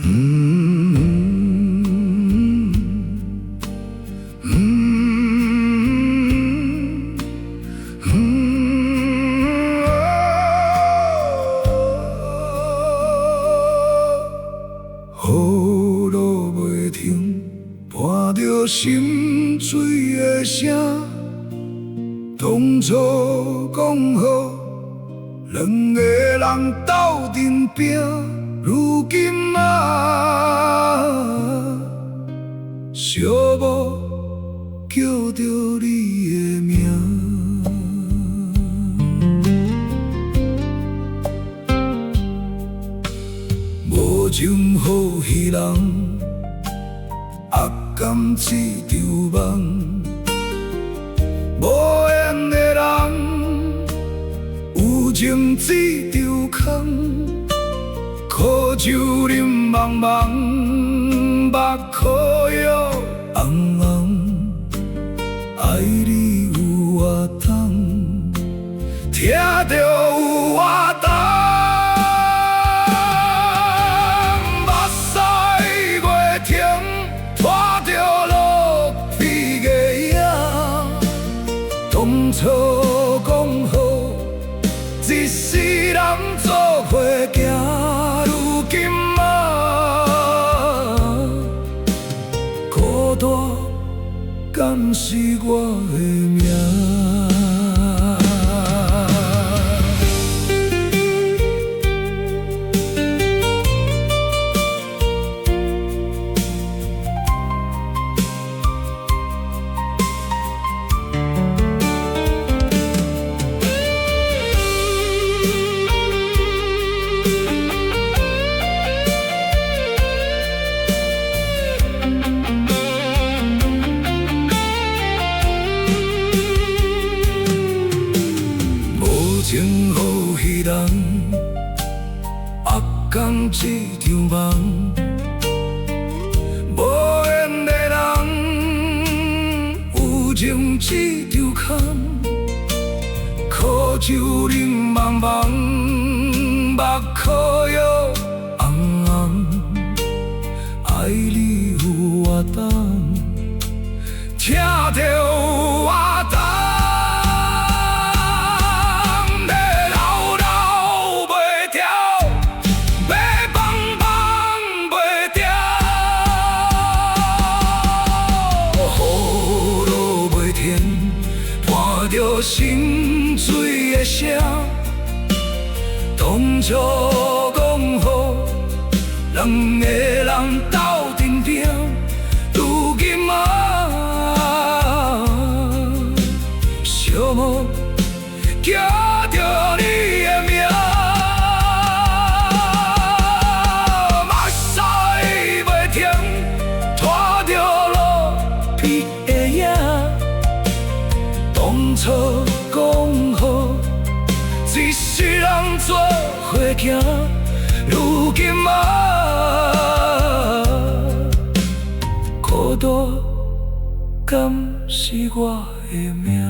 雨落袂停，伴着心碎的声。当初讲好，两个人斗阵拼，如今寂寞叫着你的名。无情好戏人，压甘这场梦。无缘的人，有情这场空。苦酒饮茫茫，目眶摇红红。爱你有我痛，听着有我痛。当初讲好，一世人做伙行，如今孤单敢是我的命？情好戏人，压甘这场梦。无缘的人，有情这场空。苦酒饮茫茫，目眶摇红红。爱你有我痛，听着有我痛。伴着心碎的声，当初讲好，两个人斗阵拼，如今寂寞叫着你的名。目屎袂停，拖着落鼻的影。当初讲好，一世人做伙行，如今孤单敢是我的命？